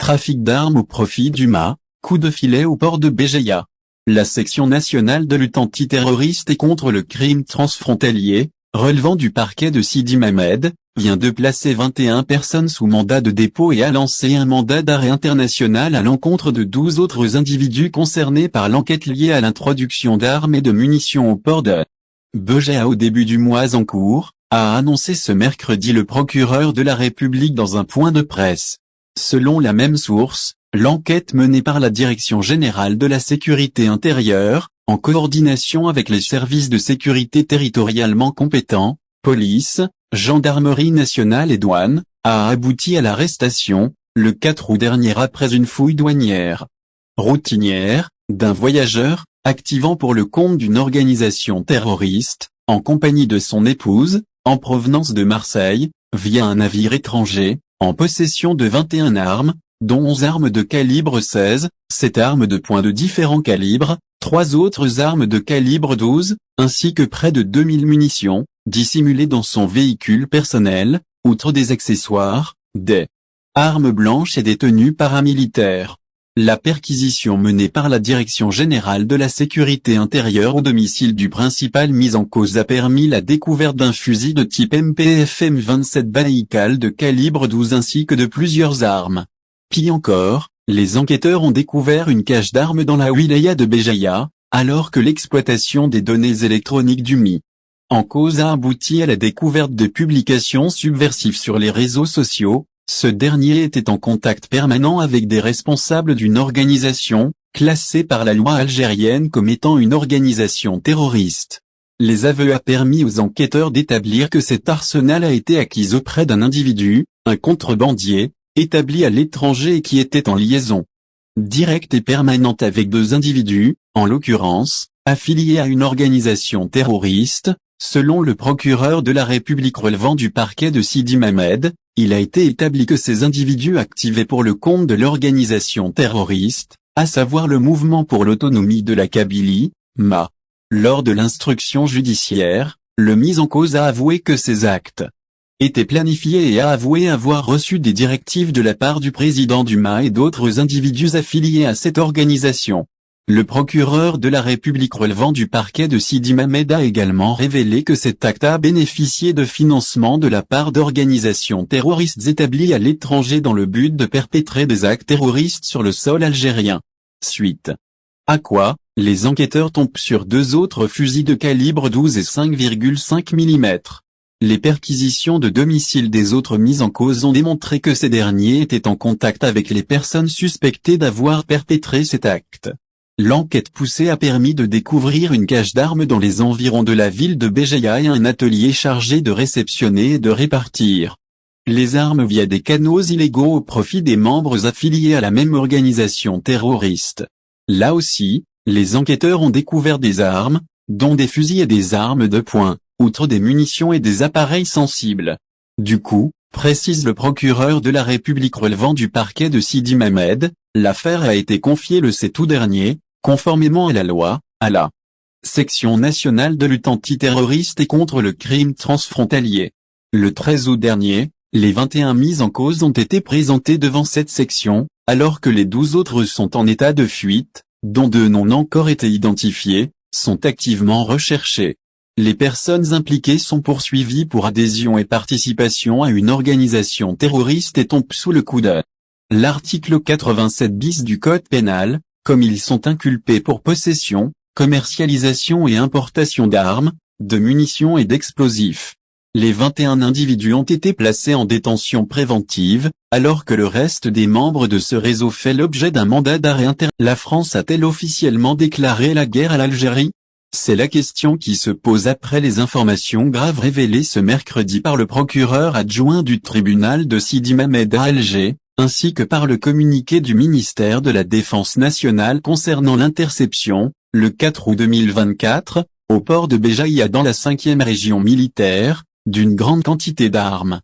Trafic d'armes au profit du MA, coup de filet au port de Béjaïa. La section nationale de lutte antiterroriste et contre le crime transfrontalier, relevant du parquet de Sidi Mamed, vient de placer 21 personnes sous mandat de dépôt et a lancé un mandat d'arrêt international à l'encontre de 12 autres individus concernés par l'enquête liée à l'introduction d'armes et de munitions au port de Béjaïa au début du mois en cours, a annoncé ce mercredi le procureur de la République dans un point de presse. Selon la même source, l'enquête menée par la Direction générale de la sécurité intérieure, en coordination avec les services de sécurité territorialement compétents, police, gendarmerie nationale et douane, a abouti à l'arrestation, le 4 août dernier après une fouille douanière routinière, d'un voyageur, activant pour le compte d'une organisation terroriste, en compagnie de son épouse, en provenance de Marseille, via un navire étranger, en possession de 21 armes, dont 11 armes de calibre 16, 7 armes de poing de différents calibres, 3 autres armes de calibre 12, ainsi que près de 2000 munitions, dissimulées dans son véhicule personnel, outre des accessoires, des armes blanches et des tenues paramilitaires. La perquisition menée par la Direction générale de la sécurité intérieure au domicile du principal mis en cause a permis la découverte d'un fusil de type MPFM 27 Baïkal de calibre 12 ainsi que de plusieurs armes. Pis encore, les enquêteurs ont découvert une cache d'armes dans la wilaya de Béjaïa, alors que l'exploitation des données électroniques du MI en cause a abouti à la découverte de publications subversives sur les réseaux sociaux. Ce dernier était en contact permanent avec des responsables d'une organisation, classée par la loi algérienne comme étant une organisation terroriste. Les aveux a permis aux enquêteurs d'établir que cet arsenal a été acquis auprès d'un individu, un contrebandier, établi à l'étranger et qui était en liaison directe et permanente avec 2 individus, en l'occurrence, affiliés à une organisation terroriste. Selon le procureur de la République relevant du parquet de Sidi Mamed, il a été établi que ces individus activaient pour le compte de l'organisation terroriste, à savoir le Mouvement pour l'autonomie de la Kabylie, MA. Lors de l'instruction judiciaire, le mis en cause a avoué que ces actes étaient planifiés et a avoué avoir reçu des directives de la part du président du MA et d'autres individus affiliés à cette organisation. Le procureur de la République relevant du parquet de Sidi Mamed a également révélé que cet acte a bénéficié de financement de la part d'organisations terroristes établies à l'étranger dans le but de perpétrer des actes terroristes sur le sol algérien. Suite à quoi, les enquêteurs tombent sur 2 autres fusils de calibre 12 et 5,5 mm. Les perquisitions de domicile des autres mis en cause ont démontré que ces derniers étaient en contact avec les personnes suspectées d'avoir perpétré cet acte. L'enquête poussée a permis de découvrir une cache d'armes dans les environs de la ville de Béjaïa et un atelier chargé de réceptionner et de répartir les armes via des canaux illégaux au profit des membres affiliés à la même organisation terroriste. Là aussi, les enquêteurs ont découvert des armes, dont des fusils et des armes de poing, outre des munitions et des appareils sensibles. Du coup, précise le procureur de la République relevant du parquet de Sidi Mamed, l'affaire a été confiée le 7 août dernier, conformément à la loi, à la Section nationale de lutte antiterroriste et contre le crime transfrontalier. Le 13 août dernier, les 21 mises en cause ont été présentés devant cette section, alors que les 12 autres sont en état de fuite, dont 2 n'ont encore été identifiés, sont activement recherchés. Les personnes impliquées sont poursuivies pour adhésion et participation à une organisation terroriste et tombent sous le coup de l'article 87 bis du Code pénal, comme ils sont inculpés pour possession, commercialisation et importation d'armes, de munitions et d'explosifs. Les 21 individus ont été placés en détention préventive, alors que le reste des membres de ce réseau fait l'objet d'un mandat d'arrêt international. La France a-t-elle officiellement déclaré la guerre à l'Algérie? C'est la question qui se pose après les informations graves révélées ce mercredi par le procureur adjoint du tribunal de Sidi Mamed à Alger, ainsi que par le communiqué du ministère de la Défense nationale concernant l'interception, le 4 août 2024, au port de Béjaïa dans la 5e région militaire, d'une grande quantité d'armes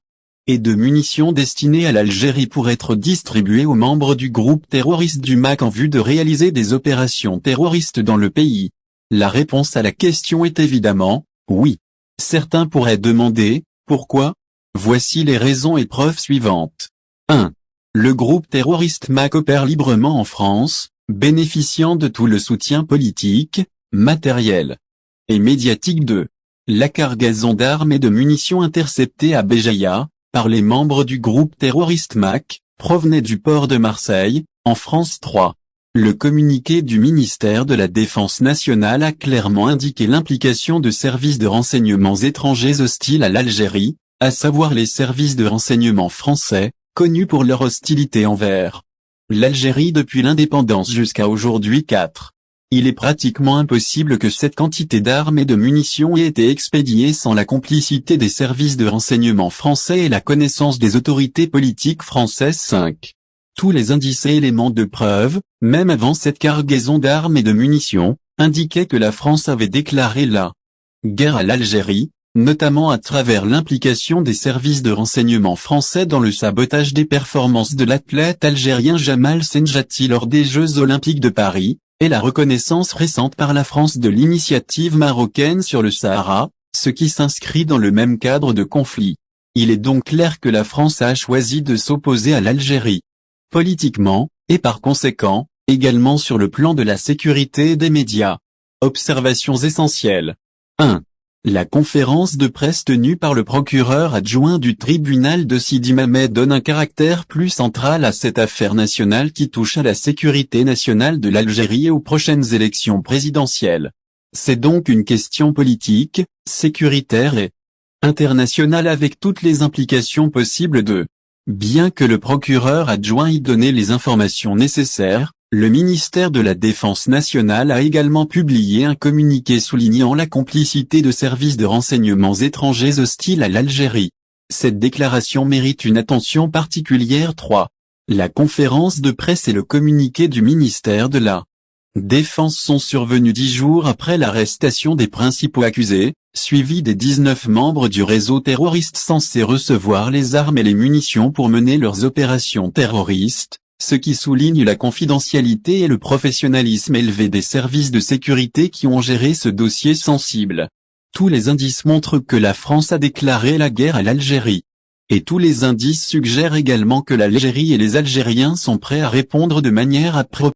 et de munitions destinées à l'Algérie pour être distribuées aux membres du groupe terroriste du MAC en vue de réaliser des opérations terroristes dans le pays. La réponse à la question est évidemment, oui. Certains pourraient demander, pourquoi? Voici les raisons et preuves suivantes. 1. Le groupe terroriste MAC opère librement en France, bénéficiant de tout le soutien politique, matériel et médiatique de la cargaison d'armes et de munitions interceptées à Béjaïa, par les membres du groupe terroriste MAC, provenait du port de Marseille, en France 3. Le communiqué du ministère de la Défense nationale a clairement indiqué l'implication de services de renseignements étrangers hostiles à l'Algérie, à savoir les services de renseignement français, connus pour leur hostilité envers l'Algérie depuis l'indépendance jusqu'à aujourd'hui. 4. Il est pratiquement impossible que cette quantité d'armes et de munitions ait été expédiée sans la complicité des services de renseignement français et la connaissance des autorités politiques françaises. 5. Tous les indices et éléments de preuve, même avant cette cargaison d'armes et de munitions, indiquaient que la France avait déclaré la guerre à l'Algérie, notamment à travers l'implication des services de renseignement français dans le sabotage des performances de l'athlète algérien Jamal Senjati lors des Jeux Olympiques de Paris, et la reconnaissance récente par la France de l'initiative marocaine sur le Sahara, ce qui s'inscrit dans le même cadre de conflit. Il est donc clair que la France a choisi de s'opposer à l'Algérie. Politiquement, et par conséquent, également sur le plan de la sécurité et des médias. Observations essentielles. 1. La conférence de presse tenue par le procureur adjoint du tribunal de Sidi Mamet donne un caractère plus central à cette affaire nationale qui touche à la sécurité nationale de l'Algérie et aux prochaines élections présidentielles. C'est donc une question politique, sécuritaire et internationale avec toutes les implications possibles de. Bien que le procureur adjoint y donne les informations nécessaires, le ministère de la Défense nationale a également publié un communiqué soulignant la complicité de services de renseignements étrangers hostiles à l'Algérie. Cette déclaration mérite une attention particulière. 3. La conférence de presse et le communiqué du ministère de la Défense sont survenus 10 jours après l'arrestation des principaux accusés, suivis des 19 membres du réseau terroriste censés recevoir les armes et les munitions pour mener leurs opérations terroristes, ce qui souligne la confidentialité et le professionnalisme élevé des services de sécurité qui ont géré ce dossier sensible. Tous les indices montrent que la France a déclaré la guerre à l'Algérie. Et tous les indices suggèrent également que l'Algérie et les Algériens sont prêts à répondre de manière appropriée.